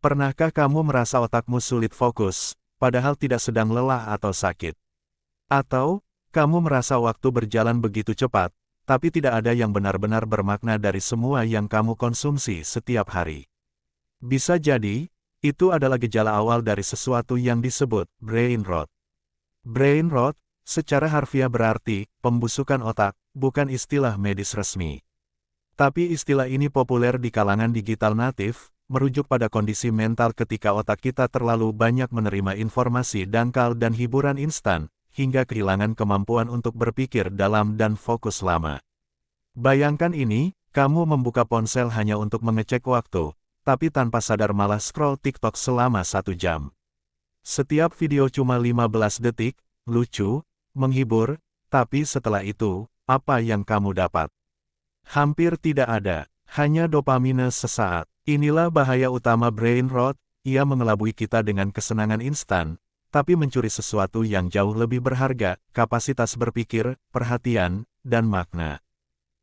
Pernahkah kamu merasa otakmu sulit fokus, padahal tidak sedang lelah atau sakit? Atau, kamu merasa waktu berjalan begitu cepat, tapi tidak ada yang benar-benar bermakna dari semua yang kamu konsumsi setiap hari? Bisa jadi, itu adalah gejala awal dari sesuatu yang disebut brain rot. Brain rot, secara harfiah berarti pembusukan otak, bukan istilah medis resmi. Tapi istilah ini populer di kalangan digital natif, merujuk pada kondisi mental ketika otak kita terlalu banyak menerima informasi dangkal dan hiburan instan, hingga kehilangan kemampuan untuk berpikir dalam dan fokus lama. Bayangkan ini, kamu membuka ponsel hanya untuk mengecek waktu, tapi tanpa sadar malah scroll TikTok selama 1 jam. Setiap video cuma 15 detik, lucu, menghibur, tapi setelah itu, apa yang kamu dapat? Hampir tidak ada, hanya dopamine sesaat. Inilah bahaya utama brain rot, ia mengelabui kita dengan kesenangan instan, tapi mencuri sesuatu yang jauh lebih berharga, kapasitas berpikir, perhatian, dan makna.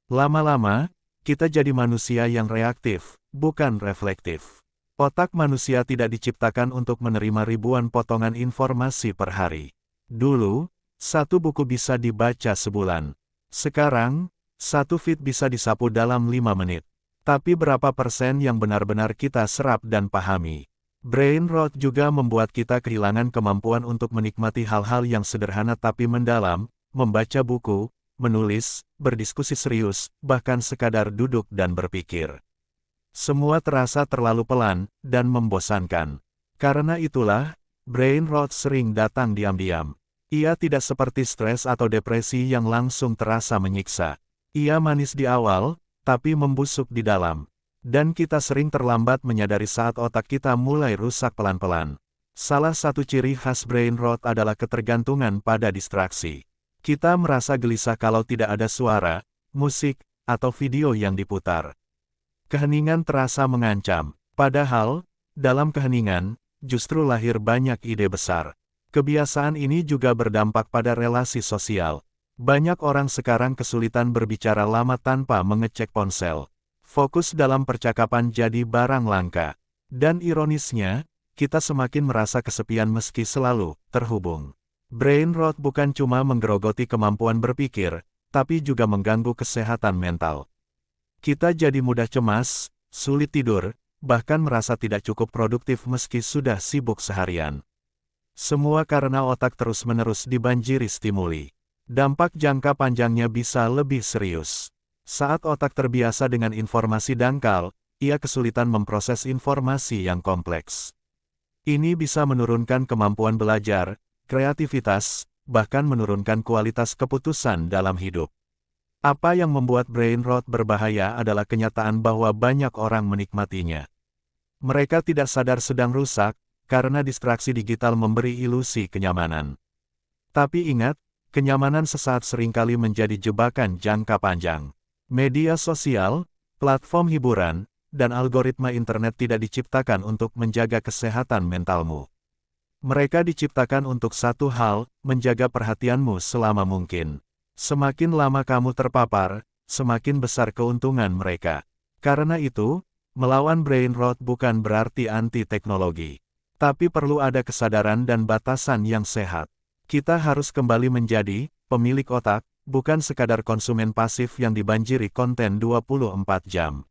Lama-lama, kita jadi manusia yang reaktif, bukan reflektif. Otak manusia tidak diciptakan untuk menerima ribuan potongan informasi per hari. Dulu, satu buku bisa dibaca sebulan. Sekarang, satu feed bisa disapu dalam 5 menit. Tapi berapa persen yang benar-benar kita serap dan pahami? Brain rot juga membuat kita kehilangan kemampuan untuk menikmati hal-hal yang sederhana tapi mendalam, membaca buku, menulis, berdiskusi serius, bahkan sekadar duduk dan berpikir. Semua terasa terlalu pelan dan membosankan. Karena itulah, brain rot sering datang diam-diam. Ia tidak seperti stres atau depresi yang langsung terasa menyiksa. Ia manis di awal, tapi membusuk di dalam. Dan kita sering terlambat menyadari saat otak kita mulai rusak pelan-pelan. Salah satu ciri khas brain rot adalah ketergantungan pada distraksi. Kita merasa gelisah kalau tidak ada suara, musik, atau video yang diputar. Keheningan terasa mengancam. Padahal, dalam keheningan, justru lahir banyak ide besar. Kebiasaan ini juga berdampak pada relasi sosial. Banyak orang sekarang kesulitan berbicara lama tanpa mengecek ponsel. Fokus dalam percakapan jadi barang langka. Dan ironisnya, kita semakin merasa kesepian meski selalu terhubung. Brain rot bukan cuma menggerogoti kemampuan berpikir, tapi juga mengganggu kesehatan mental. Kita jadi mudah cemas, sulit tidur, bahkan merasa tidak cukup produktif meski sudah sibuk seharian. Semua karena otak terus-menerus dibanjiri stimuli. Dampak jangka panjangnya bisa lebih serius. Saat otak terbiasa dengan informasi dangkal, ia kesulitan memproses informasi yang kompleks. Ini bisa menurunkan kemampuan belajar, kreativitas, bahkan menurunkan kualitas keputusan dalam hidup. Apa yang membuat brain rot berbahaya adalah kenyataan bahwa banyak orang menikmatinya. Mereka tidak sadar sedang rusak, karena distraksi digital memberi ilusi kenyamanan. Tapi ingat, kenyamanan sesaat seringkali menjadi jebakan jangka panjang. Media sosial, platform hiburan, dan algoritma internet tidak diciptakan untuk menjaga kesehatan mentalmu. Mereka diciptakan untuk satu hal, menjaga perhatianmu selama mungkin. Semakin lama kamu terpapar, semakin besar keuntungan mereka. Karena itu, melawan brain rot bukan berarti anti-teknologi. Tapi perlu ada kesadaran dan batasan yang sehat. Kita harus kembali menjadi pemilik otak, bukan sekadar konsumen pasif yang dibanjiri konten 24 jam.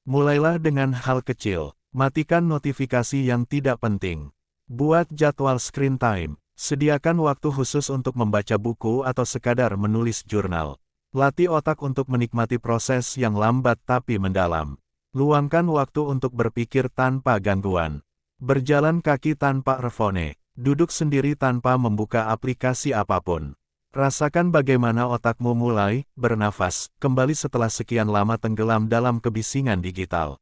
Mulailah dengan hal kecil, matikan notifikasi yang tidak penting. Buat jadwal screen time, sediakan waktu khusus untuk membaca buku atau sekadar menulis jurnal. Latih otak untuk menikmati proses yang lambat tapi mendalam. Luangkan waktu untuk berpikir tanpa gangguan. Berjalan kaki tanpa earphone. Duduk sendiri tanpa membuka aplikasi apapun. Rasakan bagaimana otakmu mulai bernafas kembali setelah sekian lama tenggelam dalam kebisingan digital.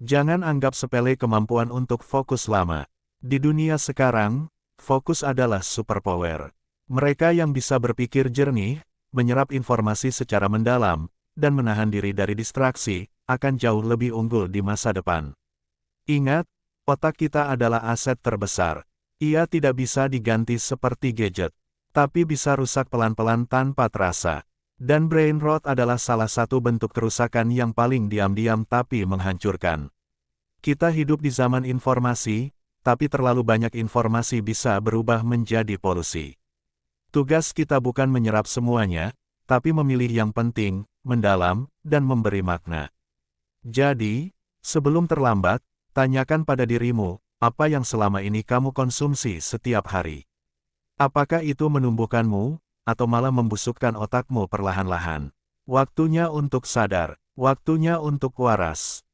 Jangan anggap sepele kemampuan untuk fokus lama. Di dunia sekarang, fokus adalah superpower. Mereka yang bisa berpikir jernih, menyerap informasi secara mendalam, dan menahan diri dari distraksi, akan jauh lebih unggul di masa depan. Ingat, otak kita adalah aset terbesar. Ia tidak bisa diganti seperti gadget, tapi bisa rusak pelan-pelan tanpa terasa. Dan brain rot adalah salah satu bentuk kerusakan yang paling diam-diam tapi menghancurkan. Kita hidup di zaman informasi, tapi terlalu banyak informasi bisa berubah menjadi polusi. Tugas kita bukan menyerap semuanya, tapi memilih yang penting, mendalam, dan memberi makna. Jadi, sebelum terlambat, tanyakan pada dirimu, apa yang selama ini kamu konsumsi setiap hari? Apakah itu menumbuhkanmu, atau malah membusukkan otakmu perlahan-lahan? Waktunya untuk sadar, waktunya untuk waras.